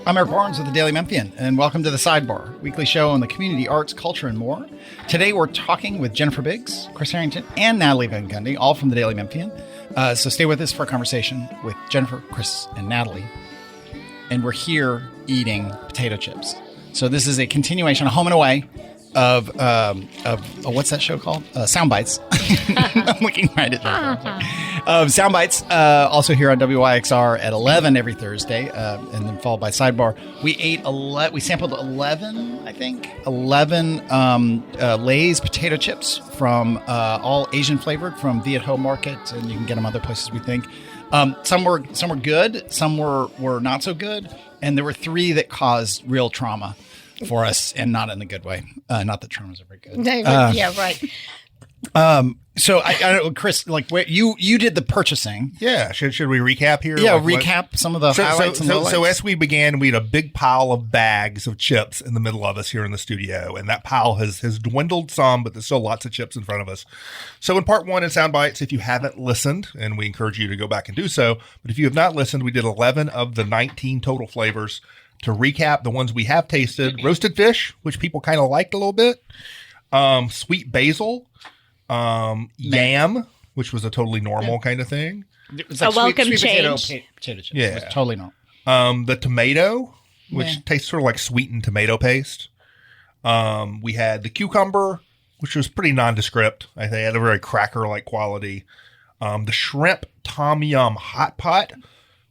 I'm Eric Barnes with the Daily Memphian, and welcome to The Sidebar, weekly show on the community, arts, culture, and more. Today we're talking with Jennifer Biggs, Chris Harrington, and Natalie Van Gundy, all from the Daily Memphian. So stay with us for a conversation with Jennifer, Chris, and Natalie. And we're here eating potato chips. So this is a continuation, a home and away of what's that show called? Sound Bites. I'm looking right at that. Sound Bites, also here on WYXR at 11 every Thursday, and then followed by Sidebar. We sampled 11 Lay's potato chips from all Asian flavored from Viet Ho Market, and you can get them other places, we think. Some were good, some were not so good, and there were 3 that caused real trauma for us, and not in a good way. Not that traumas are very good. Yeah, right. So I don't know, Chris, like you did the purchasing. Yeah. Should we recap here? Yeah, recap some of the highlights and lowlights. So as we began, we had a big pile of bags of chips in the middle of us here in the studio, and that pile has dwindled some, but there's still lots of chips in front of us. So in part 1 in Sound Bites, if you haven't listened, and we encourage you to go back and do so, but if you have not listened, we did 11 of the 19 total flavors. To recap, the ones we have tasted: roasted fish, which people kind of liked a little bit, sweet basil, yam, which was a totally normal kind of thing. It was like a welcome sweet change. Potato chips. Yeah. It was totally normal. The tomato, which tastes sort of like sweetened tomato paste. We had the cucumber, which was pretty nondescript. I think it had a very cracker-like quality. The shrimp tom yum hot pot,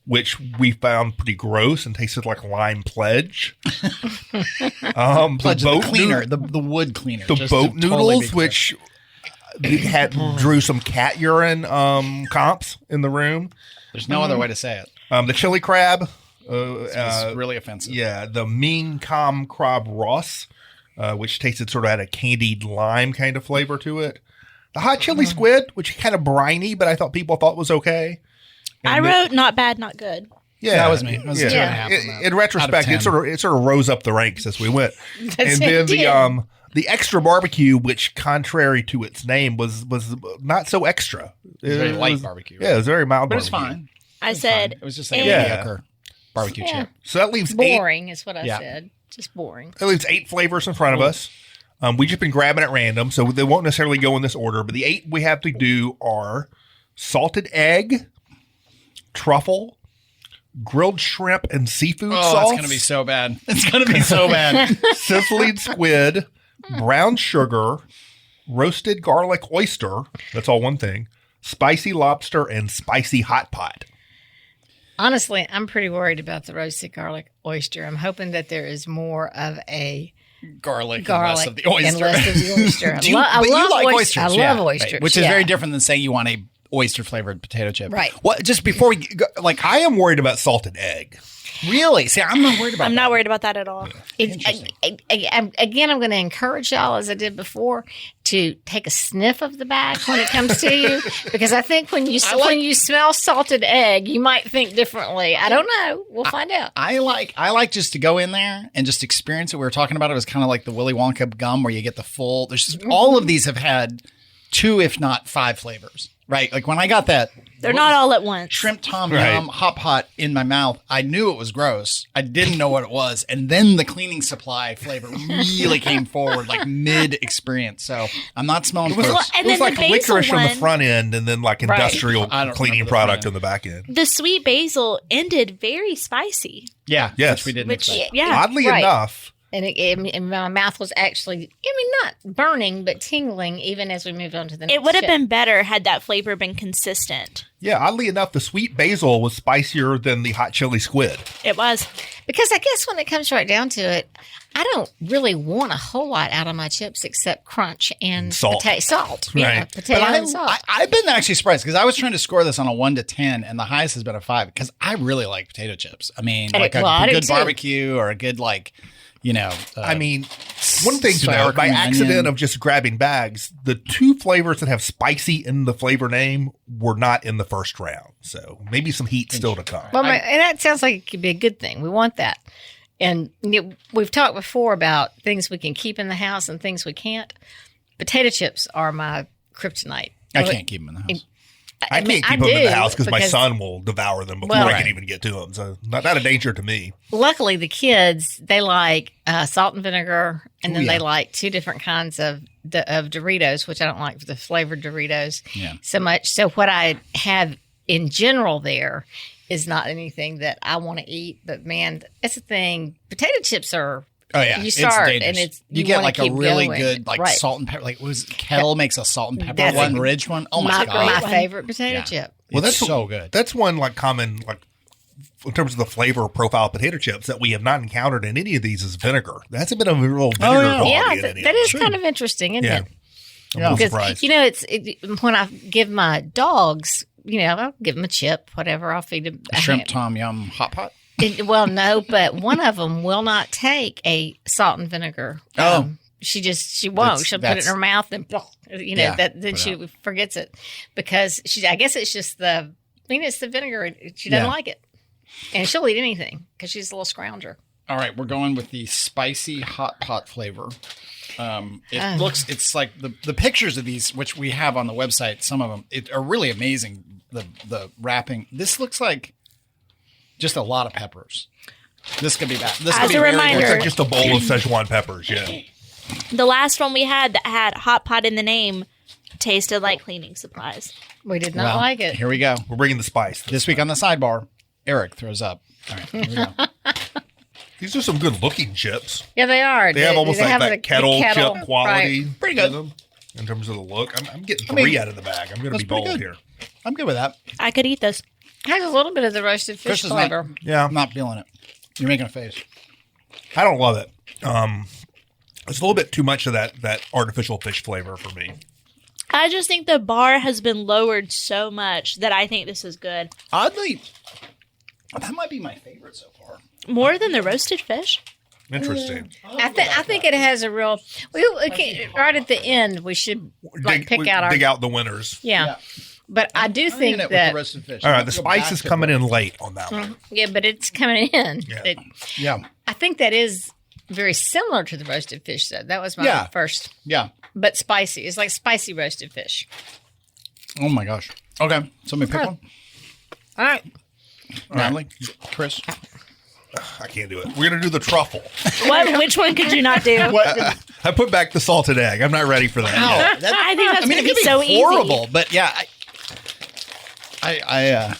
which we found pretty gross and tasted like lime pledge. Pledge, the cleaner, the wood cleaner. The boat noodles, which drew some cat urine comps in the room. There's no other way to say it. The chili crab. It's really offensive. Yeah, the mean com crab Ross, which tasted sort of had a candied lime kind of flavor to it. The hot chili squid, which kind of briny, but I thought people thought was okay. I wrote not bad, not good. Yeah, that was me. It was 2.5 in retrospect, it sort of rose up the ranks as we went. And then the extra barbecue, which contrary to its name, was not so extra. It was very light barbecue. Right? Yeah, it was very mild. But barbecue. It was fine. I said it was just like a mediocre barbecue chip. So that leaves boring is what I said. Just boring. That leaves 8 flavors in front of us. We've just been grabbing at random, so they won't necessarily go in this order. But the 8 we have to do are salted egg, truffle, grilled shrimp and seafood sauce. Oh, it's going to be so bad. It's going to be so bad. Sizzling squid, brown sugar, roasted garlic oyster. That's all one thing. Spicy lobster and spicy hot pot. Honestly, I'm pretty worried about the roasted garlic oyster. I'm hoping that there is more of a garlic and less of the oyster. And less of the oyster. I love oysters. I love oysters. Right. Which is very different than saying you want a oyster flavored potato chip. Right. Well, just before we go, I am worried about salted egg. Really? See, I'm not worried about I'm not worried about that at all. Again, I'm going to encourage y'all, as I did before, to take a sniff of the bag when it comes to you, because I think when you smell salted egg, you might think differently. I don't know. We'll find out. I like just to go in there and just experience it. We were talking about it was kind of like the Willy Wonka gum, where you get the full. There's just, all of these have had 2, if not 5 flavors. Right, like when I got that, they're not all at once. Shrimp tom yum hot pot in my mouth, I knew it was gross. I didn't know what it was, and then the cleaning supply flavor really came forward, like mid experience. So I'm not smelling gross. It was like licorice on the front end, and then like industrial cleaning product on the back end. The sweet basil ended very spicy. Yeah, yes, we didn't expect. Yeah, oddly enough. And my mouth was actually, not burning, but tingling even as we moved on to the next It would have chip. been better had that flavor been consistent. Yeah, oddly enough, the sweet basil was spicier than the hot chili squid. It was. Because I guess when it comes right down to it, I don't really want a whole lot out of my chips except crunch and salt. Salt. Right. Yeah, potato and salt. I've been actually surprised because I was trying to score this on a 1 to 10, and the highest has been a 5 because I really like potato chips. I mean, like a good barbecue or a good I mean, one thing to know, by accident of just grabbing bags, the 2 flavors that have spicy in the flavor name were not in the first round. So maybe some heat still to come. Well, and that sounds like it could be a good thing. We want that. And we've talked before about things we can keep in the house and things we can't. Potato chips are my kryptonite. I can't keep them in the house. I mean, can't keep them in the house because my because- son will devour them before I can even get to them. So not a danger to me. Luckily, the kids, they like salt and vinegar, and then yeah. they like two different kinds of Doritos, which I don't like the flavored Doritos so much. So what I have in general there is not anything that I want to eat. But man, that's the thing. Potato chips are. Oh yeah, You start it's and dangerous. it's you get wanna like a keep really going. good like Right. salt and pepper. Like was Kettle makes a salt and pepper That's one, a- Ridge one. Oh my god, my favorite potato chip. Well, It's that's so good. That's one like common like in terms of the flavor profile of potato chips that we have not encountered in any of these is vinegar. That's a bit of a real vinegar quality Yeah, in any that of is them. kind of interesting, isn't Yeah. it? I'm a little Because surprised. you know, when I give my dogs, you know, I'll give them a chip, whatever. I'll feed them Shrimp tom yum hot pot. Well, no, but one of them will not take a salt and vinegar. Oh. She won't. She'll put it in her mouth and you know Yeah, then put it she forgets it because I guess it's just it's the vinegar. She doesn't Yeah. like it, and she'll eat anything because she's a little scrounger. All right, we're going with the spicy hot pot flavor. It's like the pictures of these, which we have on the website. Some of them are really amazing. The wrapping. This looks like just a lot of peppers. This could be bad. This As could be a very reminder- Looks good. like just a bowl of Szechuan peppers. Yeah. The last one we had that had hot pot in the name tasted like cleaning supplies. We did not Well, like it. Here we go. We're bringing the spice. This week on the sidebar, Eric throws up. All right, here we go. These are some good looking chips. Yeah, they are. They have almost like have that the kettle chip quality. right. Pretty to good. them in terms of the look. I'm getting I mean, three out of the bag. I'm going to that's be pretty bold good. here. I'm good with that. I could eat this. Has a little bit of the roasted fish Chris is flavor. not. Yeah. I'm not feeling it. You're making a face. I don't love it. It's a little bit too much of that artificial fish flavor for me. I just think the bar has been lowered so much that I think this is good. Oddly, that might be my favorite so far. More than the roasted fish? Interesting. I think it has a real. Right at the end, we should pick out our. dig out the winners. Yeah. But I do I'm think in it with that. the roasted fish. All right, I'm the gonna go back spice is to coming the- in late on that one. Yeah, but it's coming in. Yeah. Yeah, I think that is very similar to the roasted fish, though. That was my first. yeah. But spicy. It's like spicy roasted fish. Oh my gosh. Okay, so let me pick one. All right. Natalie, Chris. I can't do it. We're going to do the truffle. Which one could you not do? I put back the salted egg. I'm not ready for that. Ow, that, I think that's I mean, going it to could be so horrible, easy. but yeah, I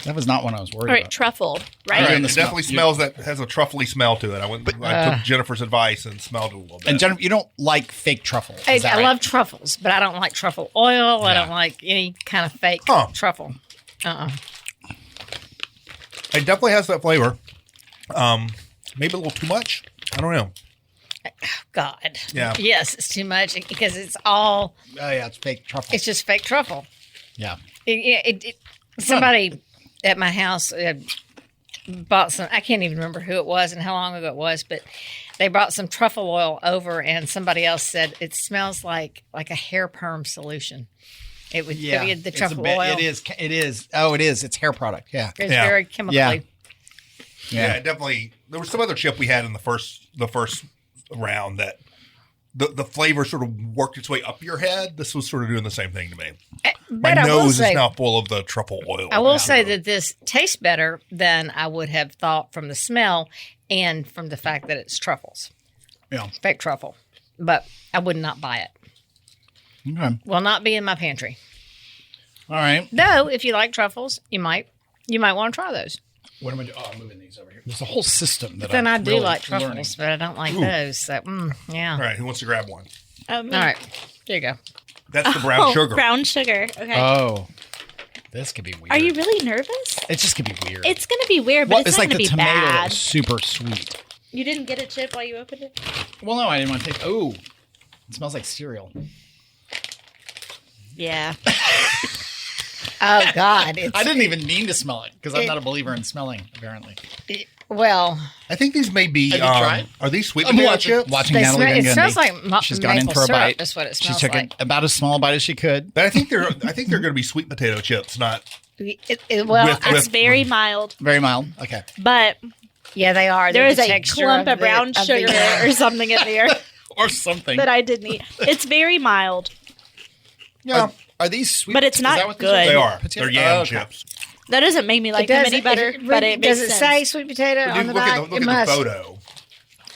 that was not one I was worried All right, about. truffle, All right? right, in the it smell. definitely smells that has a truffly smell to it. I took Jennifer's advice and smelled it a little bit. And Jennifer, you don't like fake truffle. I Is that right? love truffles, but I don't like truffle oil. I Yeah. don't like any kind of fake Huh. truffle. It definitely has that flavor. Maybe a little too much. I don't know. God. Yeah. Yes, it's too much because it's all. Oh yeah, it's fake truffle. It's just fake truffle. yeah. Somebody at my house bought some. I can't even remember who it was and how long ago it was, but they brought some truffle oil over, and somebody else said it smells like a hair perm solution. It would Yeah, the it's a truffle bit- oil. It is. It is. Oh, it is. It's hair product. Yeah. It's Yeah. very chemically. Yeah. Yeah, it definitely. There was some other chip we had in the first round that the flavor sort of worked its way up your head. This was sort of doing the same thing to me. My But I will nose say, is now full of the truffle oil. I will say that this tastes better than I would have thought from the smell and from the fact that it's truffles, Yeah. fake truffle. But I would not buy it. Okay. Will not be in my pantry. All right. Though, if you like truffles, you might want to try those. What am I doing? Oh, I'm moving these over here. There's a whole system that Then I I'm do really like truffles, learning. but I don't like those. So, yeah. All right, who wants to grab one? All right. There you go. That's the brown sugar. Brown sugar. Okay. Oh, this could be weird. Are you really nervous? It's just gonna be weird. It's going to be weird, but well, it's, it's not like going the to be tomato that bad. was super sweet. You didn't get a chip while you opened it? Well, no, I didn't want to take. Oh, it smells like cereal. Yeah. Oh, God. I didn't even mean to smell it because I'm not a believer in smelling. Apparently, Well, I think these may be. Have you tried? Are these sweet I'm potato chips? watching They Natalie smell- Van it Gundy. smells like She's gone in maple for a syrup. bite. That's what it She smells took like. about as small a bite as she could. But I think they're going to be sweet potato chips, not. Well, With- It's very mild, Very mild. Okay. but yeah, they are. there They're is the a texture clump of of brown the- sugar or something in there Or something. that I didn't eat. It's very mild. Yeah. Are these sweet? But it's is not that what these good. They are. Potato? They're yam Oh, okay. chips. That doesn't make me like them any better, but it makes does it sense. say sweet potato But on you the look back? at the It must. photo.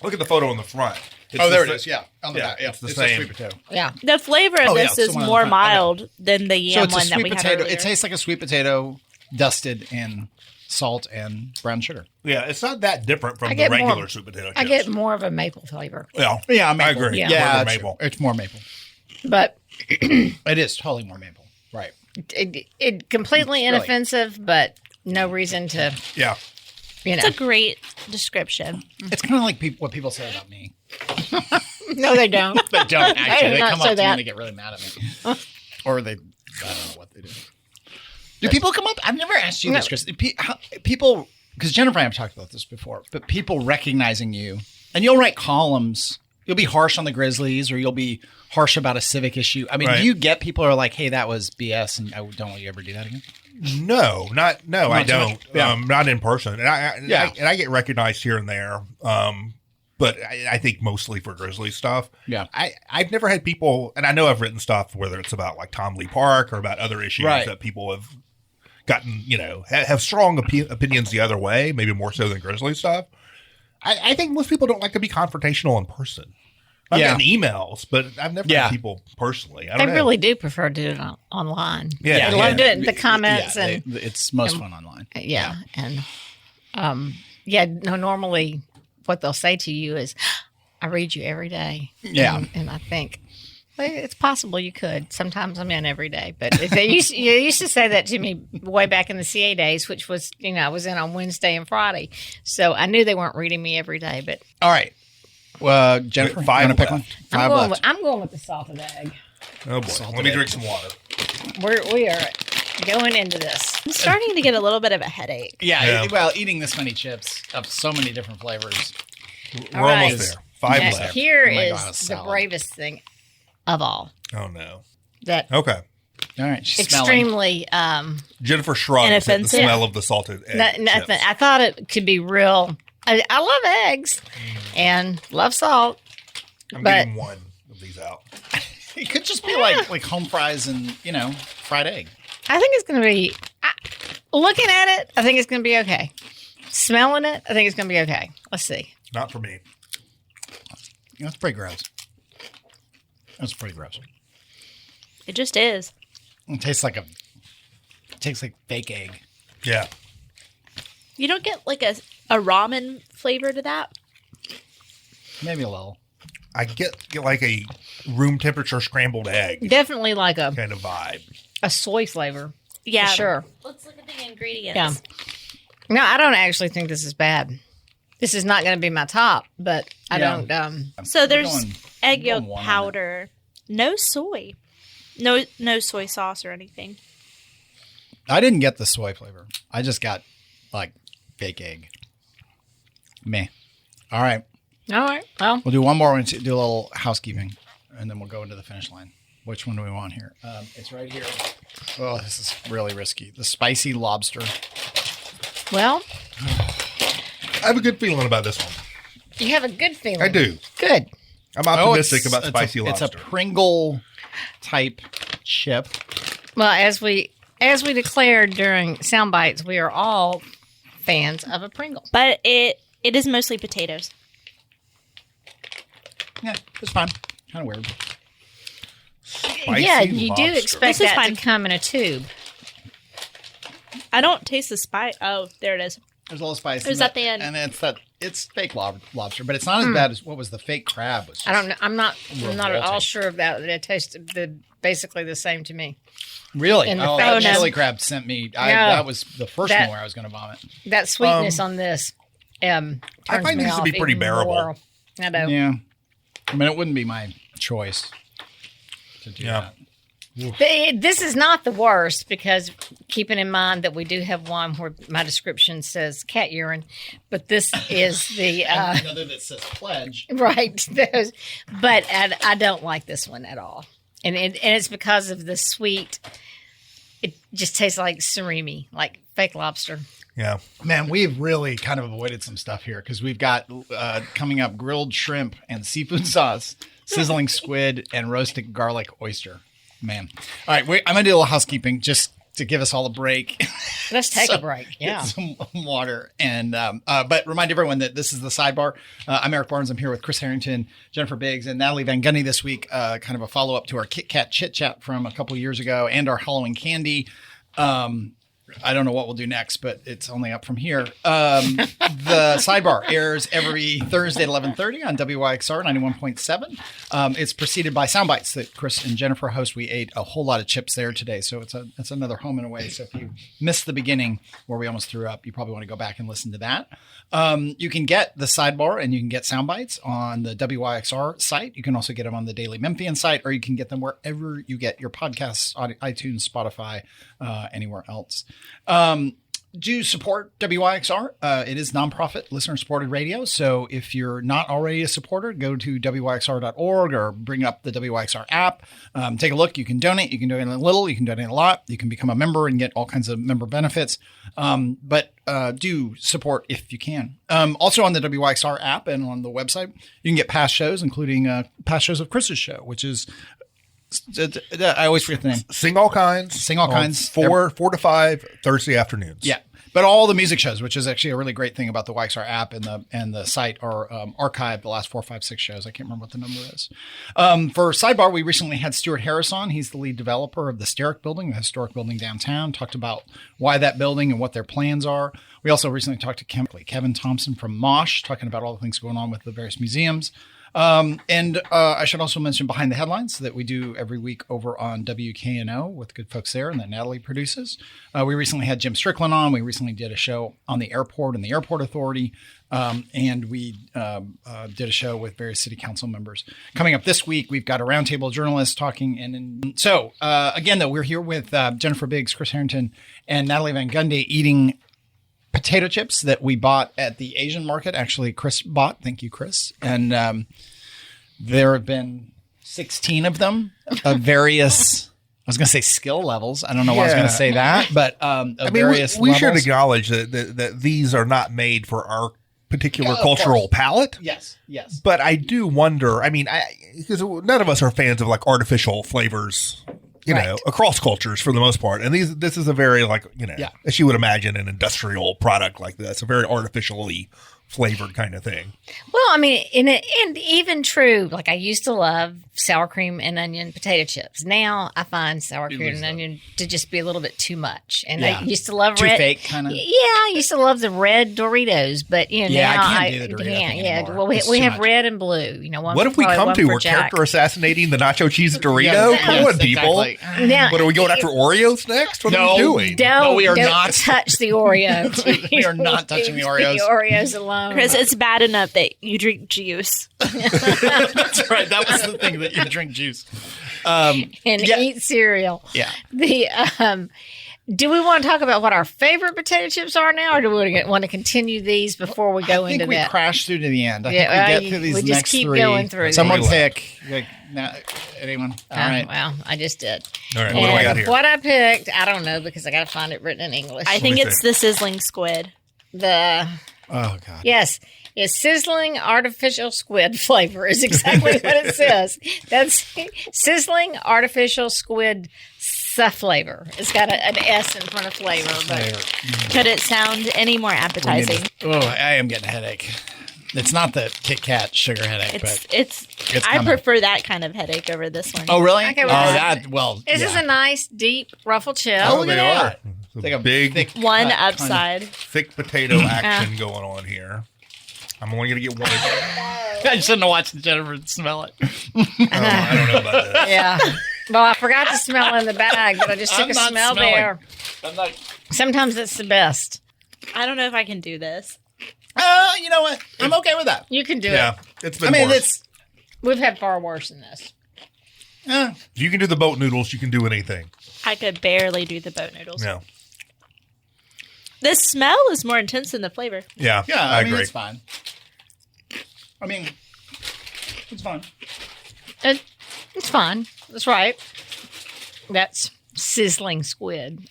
Look at the photo on the front. It's Oh, there the it is. Yeah, on the yeah, back. Yeah, it's the a same. sweet potato. Yeah. The flavor of Oh, yeah, this it's is the one on the more front. Okay. mild than the So yam it's a one that sweet we had potato. earlier. It tastes like a sweet potato dusted in salt and brown sugar. Yeah, it's not that different from I the get regular more- sweet potato chips. I get more of a maple flavor, Yeah, Yeah, I maple. agree. Yeah. Yeah, More it's, maple. it's more maple. but It is totally more maple. Right. it completely Really. inoffensive, but no reason to, Yeah. you know. It's a great description. It's kind of like what people say about me. No, they don't. They don't actually. do They not come say up to me that. and they get really mad at me. Or they, I don't know what they do. Do people come up? I've never asked you this, Chris. People, because Jennifer and I have talked about this before, but people recognizing you, and you'll write columns. You'll be harsh on the Grizzlies, or you'll be harsh about a civic issue. I mean, Right. do you get people who are like, "Hey, that was BS," and I don't want you ever do that again? No, I too much. don't. Yeah. Not in person, and Yeah. I get recognized here and there. But I think mostly for Grizzly stuff. Yeah. I've never had people, and I know I've written stuff whether it's about like Tom Lee Park or about other issues Right. that people have gotten, have strong opinions the other way, maybe more so than Grizzly stuff. I think most people don't like to be confrontational in person. I've Yeah. gotten emails, but I've never Yeah. had people personally. I They don't know. really do prefer to do it online. Yeah, They love doing it in the comments Yeah, and it's most fun online. yeah, and normally what they'll say to you is, "I read you every day." Yeah. and I think, well, it's possible you could. Sometimes I'm in every day, but you used to say that to me way back in the CA days, which was I was in on Wednesday and Friday, so I knew they weren't reading me every day. But All right. Well, Jennifer, Five you want to pick left. one? I'm Five going. left. With, I'm going with the salted egg. Oh boy, Salted let me egg. drink some water. We are going into this. I'm starting to get a little bit of a headache. Yeah, Yeah. well, eating this many chips of so many different flavors. We're All right. almost there. Five Now, left. here Oh my is God, the salad. bravest thing of all. Oh no. That Okay. All right, she's smelling. extremely Jennifer shrugs at the Inoffensive. smell of the salted egg. nothing. chips. I thought it could be real. I love eggs and love salt. I'm but- getting one of these out. It could just be like home fries and fried egg. I think it's going to be. Looking at it, I think it's going to be okay. Smelling it, I think it's going to be okay. Let's see. Not for me. That's pretty gross. That's pretty gross. It just is. It tastes like fake egg. Yeah. You don't get like a ramen flavor to that. Maybe a little. I get like a room temperature scrambled egg Definitely like a kind of vibe. soy flavor. Yeah, For sure. Let's look at the ingredients. Yeah. No, I don't actually think this is bad. This is not going to be my top, but I Yeah. don't. So there's going- egg we're going yolk one on powder, no soy, no soy sauce or anything. I didn't get the soy flavor. I just got like fake egg. Meh. All right. All right. Well, We'll do one more. We'll do a little housekeeping, and then we'll go into the finish line. Which one do we want here? It's right here. Oh, this is really risky. The spicy lobster. well, I have a good feeling about this one. you have a good feeling. I do. Good. I'm optimistic it's- about spicy It's lobster. a Pringle type chip. Well, as we declared during Sound Bites, we are all fans of a Pringle. But it is mostly potatoes. Yeah, it's fine. Kind of weird. Spicy yeah, you do lobster. expect This is that fine. to come in a tube. I don't taste the spice. Oh, there it is. There's a little spice. It was in at the end. And it's fake lobster, but it's not as bad as what was the fake crab. Was I don't know. I'm not at all Revolting. sure of that. It tasted basically the same to me. Really? in the Oh, fake- that Oh, no. chili crab sent me. No. That was the first That- one where I was going to vomit. That sweetness on this turns I find me these to be off pretty even bearable. more. I know. Yeah. I mean, it wouldn't be my choice to do Yeah. that. This is not the worst because keeping in mind that we do have one where my description says cat urine, but this is the Another that says pledge. right. But I don't like this one at all, and it's because of the sweet. It just tastes like surimi, like fake lobster. Yeah. Man, we've really kind of avoided some stuff here because we've got coming up grilled shrimp and seafood sauce, sizzling squid, and roasted garlic oyster. Man. All right. I'm going to do a little housekeeping just to give us all a break. Let's take a break. Yeah. Get some water. And, but remind everyone that this is the Sidebar. I'm Eric Barnes. I'm here with Chris Harrington, Jennifer Biggs, and Natalie Van Gundy this week. Kind of a follow up to our Kit Kat Chit Chat from a couple years ago and our Halloween candy. I don't know what we'll do next, but it's only up from here. The Sidebar airs every Thursday at 11:30 on WYXR 91.7. It's preceded by Soundbites that Chris and Jennifer host. We ate a whole lot of chips there today, so it's another home and away. So if you missed the beginning where we almost threw up, you probably want to go back and listen to that. You can get the Sidebar and you can get Soundbites on the WYXR site. You can also get them on the Daily Memphian site, or you can get them wherever you get your podcasts on iTunes, Spotify, anywhere else. Do support WYXR. It is nonprofit, listener-supported radio. So if you're not already a supporter, go to WYXR.org or bring up the WYXR app. Take a look. You can donate. You can donate a little. You can donate a lot. You can become a member and get all kinds of member benefits. But do support if you can. Also on the WYXR app and on the website, you can get past shows, including past shows of Chris's show, which is I always forget the name. Sing All Kinds. Sing All Kinds. 4 to 5 Thursday afternoons. Yeah. But all the music shows, which is actually a really great thing about the YXR app and the site, are archived the last 4, 5, 6 shows. I can't remember what the number is. For Sidebar, we recently had Stuart Harris on. He's the lead developer of the Steric building, the historic building downtown. Talked about why that building and what their plans are. We also recently talked to Kevin Thompson from Mosh, talking about all the things going on with the various museums. And I should also mention Behind the Headlines that we do every week over on WKNO with good folks there and that Natalie produces. We recently had Jim Strickland on. We recently did a show on the airport and the airport authority. And we did a show with various city council members. Coming up this week, we've got a roundtable of journalists talking. Again, though, we're here with Jennifer Biggs, Chris Harrington, and Natalie Van Gundy eating potato chips that we bought at the Asian market. Actually, Chris bought. Thank you, Chris. And there have been 16 of them of various, I was going to say skill levels. I don't know why I was going to say that, but various we levels. should acknowledge that these are not made for our particular cultural palate. Yes. But I do wonder, because none of us are fans of like artificial flavors, you know, across cultures for the most part. And this is a very as you would imagine, an industrial product like this, a very artificially flavored kind of thing. Well, and even true, like I used to love sour cream and onion potato chips. Now I find sour cream and onion to just be a little bit too much. And I used to love too red. Fake kind of. Yeah, I used to love the red Doritos, but now I can't do the Dorito thing anymore. Well, we have red and blue. One what have we come to? We're character assassinating the nacho cheese Dorito? Come on, people. Exactly. Now, what are we going after Oreos next? What are we doing? No, we are don't not. touch the Oreos. We are not touching the Oreos. The Oreos alone. Chris, it's bad enough that you drink juice. That's right. That was the thing, that you drink juice. Eat cereal. Yeah. Do we want to talk about what our favorite potato chips are now, or do we want to continue these before we go into that? I think we crash through to the end. I think we get through these we just next keep three. going through. Someone these. pick. Anyone? All right. Well, I just did. All right. What do I got here? What I picked, I don't know because I got to find it written in English. I think it's the sizzling squid. Oh God. Yes. It's sizzling artificial squid flavor is exactly what it says. That's sizzling artificial squid flavor. It's got an S in front of flavor. But could it sound any more appetizing? I am getting a headache. It's not the Kit Kat sugar headache, it's I coming. prefer that kind of headache over this one. Oh, really? Okay, this is a nice, deep, ruffled chip. Oh, look at that. It's a big, thick one cut, upside. thick potato action going on here. I'm only going to get one. I shouldn't have watched Jennifer smell it. I don't know about that. Yeah. Well, I forgot to smell in the bag, but I just took a smell there. Sometimes it's the best. I don't know if I can do this. You know what? I'm okay with that. You can do Yeah, it. it's been worse. We've had far worse than this. If you can do the boat noodles, you can do anything. I could barely do the boat noodles. No. The smell is more intense than the flavor. Yeah, I agree. it's fine. It's fine. It's fine. That's right. That's sizzling squid.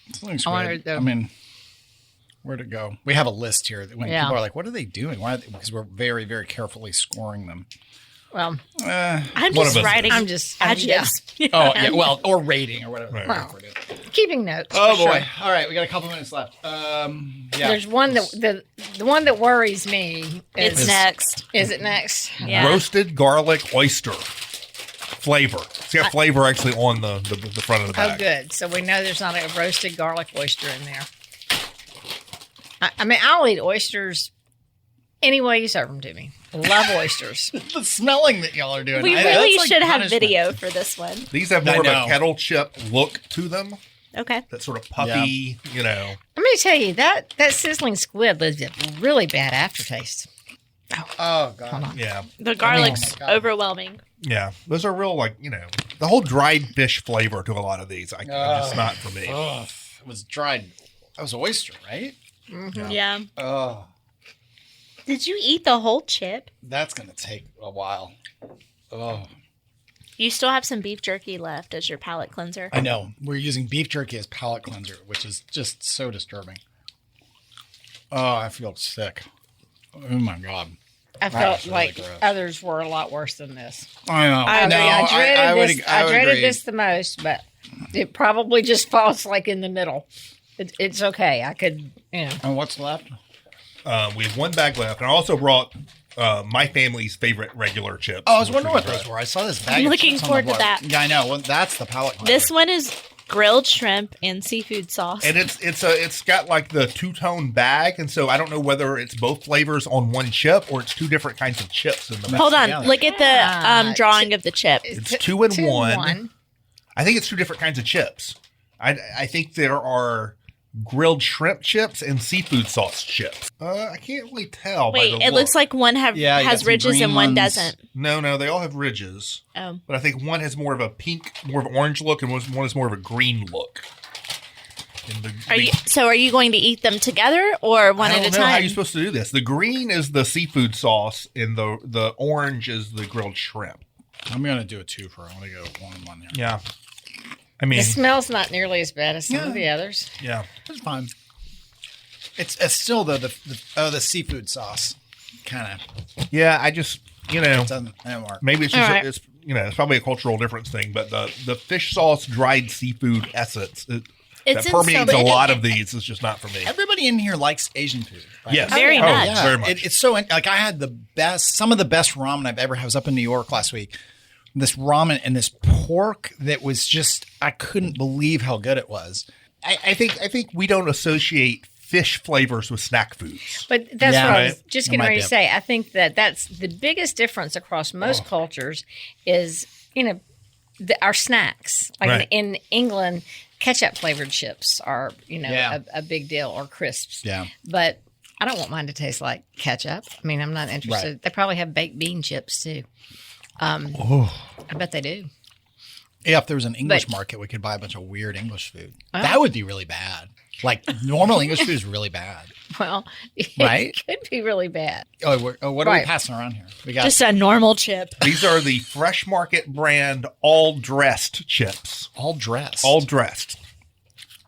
Where'd it go? We have a list here that when Yeah. people are like, what are they doing? Why? Because we're very, very carefully scoring them. Well, I'm One of just us writing. I'm just adjectives. Oh, yeah. Well, or rating or whatever. Right. Well, keeping notes. Oh for boy! sure. All right, we got a couple minutes left. Yeah. There's one that the one that worries me. It's Is, next. Is it next? Yeah. Roasted garlic oyster flavor. It's got flavor actually on the front of the bag. Oh, good. So we know there's not a roasted garlic oyster in there. I mean, I'll eat oysters any way you serve them to me. Love oysters. The smelling that y'all are doing. We that's really like should have punishment. video for this one. These have more I of know. a kettle chip look to them. Okay. That sort of puffy, you know. Let me tell you, that sizzling squid leaves a really bad aftertaste. Oh god. Yeah. The garlic's Oh my God. overwhelming. Yeah. Those are real, like, you know, the whole dried fish flavor to a lot of these. Just not for me. Ugh, it was dried. That was oyster, right? Yeah. Oh, Did you eat the whole chip? that's gonna take a while. Oh, You still have some beef jerky left as your palate cleanser. I know. We're using beef jerky as palate cleanser, which is just so disturbing. Oh, I feel sick. Oh my god. I That felt was really like gross. others were a lot worse than this. I know. I agree. I would dreaded agree. this the most, but it probably just falls like in the middle. It's okay. I could, you know. And what's left? We have one bag left. And I also brought my family's favorite regular chips. Oh, I was which wondering we what those tried. were. I saw this bag. I'm of looking chips on forward the to board. that. Yeah, I know. Well, that's the palate cleanser. This one is grilled shrimp and seafood sauce. And it's got like the two-tone bag, and so I don't know whether it's both flavors on one chip or it's two different kinds of chips in the Hold on. together. Look at the drawing of the chip. It's two in one. I think it's two different kinds of chips. I think there are grilled shrimp chips and seafood sauce chips. I can't really tell. Wait, by the it looks like one Yeah, you got has some ridges green and one ones. doesn't. No, they all have ridges, Oh. but I think one has more of a pink, more of an orange look, and one has more of a green look. And Are you going to eat them together or one I at don't a know how time? you're supposed to do this. The green is the seafood sauce, and the orange is the grilled shrimp. I'm gonna do a two-fer. I want to go 1-1 here. Yeah, I mean, The smell's not nearly as bad as some of the others. yeah. It's fine. It's still the seafood sauce kind of Yeah, I just, doesn't work. maybe it's just All right. it's probably a cultural difference thing, but the fish sauce dried seafood essence that It's in permeates so a many- lot of these is just not for me. Everybody in here likes Asian food. Right? Yes, Very much. Yeah, very much. It's so like I had some of the best ramen I've ever had. I was up in New York last week. This ramen and this pork that was just I couldn't believe how good it was. I think we don't associate fish flavors with snack foods. But that's Yeah, what I right. was just That getting might ready be to it. say. I think that's the biggest difference across most cultures is, our snacks. Like Right. in England, ketchup flavored chips are, Yeah. a big deal, or crisps. Yeah. But I don't want mine to taste like ketchup. I mean, I'm not interested. Right. They probably have baked bean chips too. I bet they do. Yeah, if there was an English But- market, we could buy a bunch of weird English food. That would be really bad. Like normal English food is really bad. Well, it Right? could be really bad. Oh, what are we Right. passing around here? We got Just a normal chip. These are the Fresh Market brand all dressed chips. all dressed. All dressed.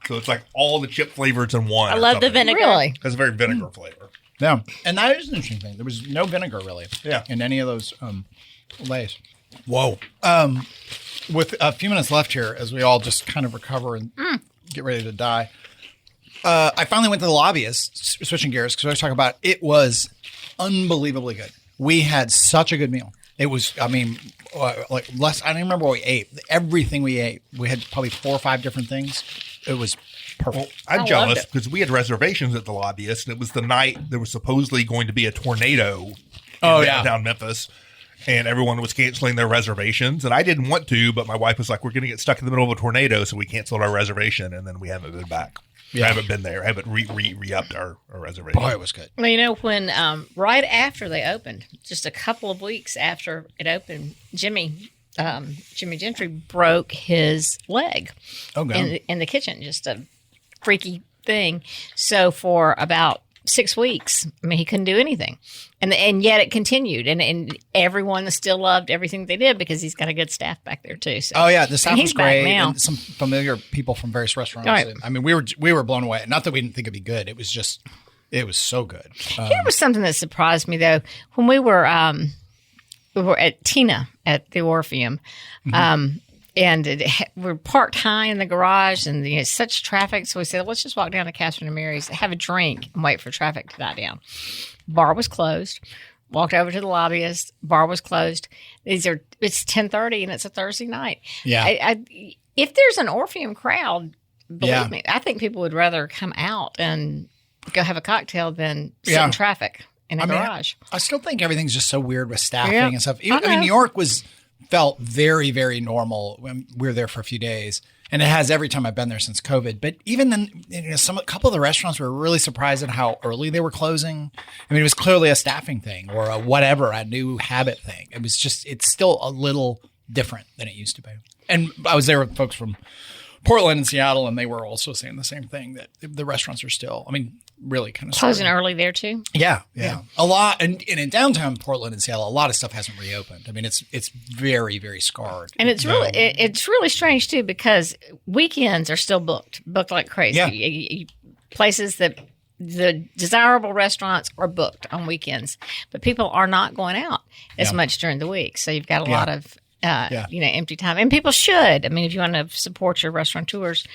So it's like all the chip flavors in one. I or love the something. vinegar. Really? It's a very vinegar flavor. Yeah, and that is an interesting thing. There was no vinegar really. Yeah. in any of those lays. Whoa. With a few minutes left here, as we all just kind of recover and get ready to die, I finally went to the lobbyist, switching gears because I was talking about it was unbelievably good. We had such a good meal. It was, I mean, like less. I don't even remember what we ate. Everything we ate, we had probably 4 or 5 different things. It was perfect. I'm I jealous loved it. because we had reservations at the lobbyist, and it was the night there was supposedly going to be a tornado in downtown Memphis, and everyone was canceling their reservations. And I didn't want to, but my wife was like, we're going to get stuck in the middle of a tornado, so we canceled our reservation, and then we haven't been back. Yeah. I haven't been there. I haven't re-upped our reservation. Boy, it was good. Well, when right after they opened, just a couple of weeks after it opened, Jimmy Gentry broke his leg Oh, God. in the kitchen. Just a freaky thing. So for about 6 weeks, I mean, he couldn't do anything, and yet it continued, and everyone still loved everything they did because he's got a good staff back there too. So Oh yeah, the staff And was he's back great, now. and some familiar people from various restaurants. Right. And, I mean, we were blown away. Not that we didn't think it'd be good. It was just, it was so good. Here was something that surprised me though when we were we were at Tina at the Orpheum. And we're parked high in the garage, and such traffic. So we said, let's just walk down to Catherine and Mary's, have a drink, and wait for traffic to die down. Bar was closed. Walked over to the lobbyist. Bar was closed. It's 10:30, and it's a Thursday night. Yeah. If there's an Orpheum crowd, believe me, I think people would rather come out and go have a cocktail than sit in traffic in a garage. I still think everything's just so weird with staffing Yeah. and stuff. New York felt very, very normal when we were there for a few days. And it has every time I've been there since COVID. But even then, a couple of the restaurants were really surprised at how early they were closing. I mean, it was clearly a staffing thing or a new habit thing. It's still a little different than it used to be. And I was there with folks from Portland and Seattle, and they were also saying the same thing, that the restaurants are still, really kind of closing early there too. Yeah. A lot. And in downtown Portland and Seattle, a lot of stuff hasn't reopened. It's very, very scarred. And it's really strange too, because weekends are still booked like crazy. Yeah. Places that the desirable restaurants are booked on weekends, but people are not going out as much during the week. So you've got a lot of empty time, and people should. If you want to support your restaurateurs,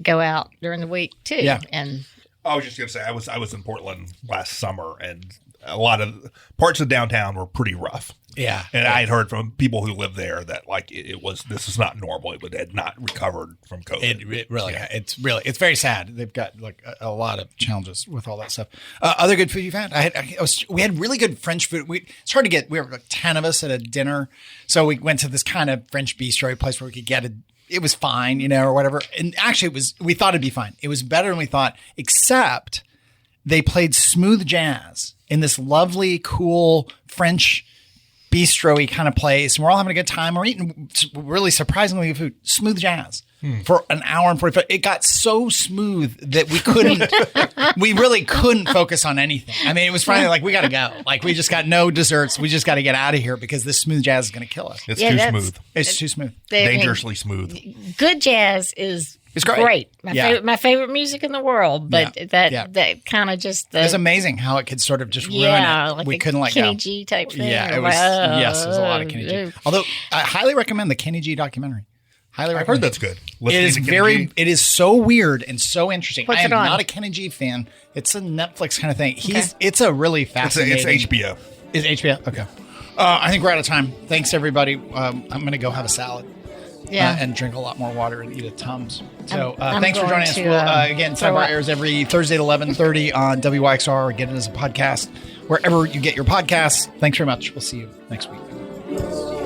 go out during the week too. Yeah. And I was just going to say, I was in Portland last summer, and a lot of parts of downtown were pretty rough. Yeah. And I had heard from people who live there that this is not normal. It had not recovered from COVID. It really, it's very sad. They've got a lot of challenges with all that stuff. Other good food you've had? We had really good French food. It's hard to get. We were 10 of us at a dinner. So we went to this kind of French bistro place where we could get it was fine, or whatever. And actually we thought it'd be fine. It was better than we thought, except they played smooth jazz in this lovely, cool French bistro-y kind of place. And we're all having a good time. We're eating really surprisingly good food. Smooth jazz for an hour and 45. It got so smooth that we really couldn't focus on anything. It was finally we got to go. We just got no desserts. We just got to get out of here because this smooth jazz is going to kill us. It's too smooth. It's too smooth. Dangerously smooth. Good jazz is great. My favorite music in the world, but that kind of just it's amazing how it could sort of just ruin it. We couldn't let Kenny go. G type thing. Yeah, it was. Yes, it was a lot of Kenny G. Although I highly recommend the Kenny G documentary. I've heard that's good. It is so weird and so interesting. What's I am it on? not a Kenny G fan. It's a Netflix kind of thing. It's a really fascinating. It's HBO. Is it HBO? Okay. I think we're out of time. Thanks everybody. I'm going to go have a salad. And drink a lot more water and eat a Tums. So thanks for joining us. Again, Sidebar airs every Thursday at 11:30 on WYXR. Get it as a podcast wherever you get your podcasts. Thanks very much. We'll see you next week.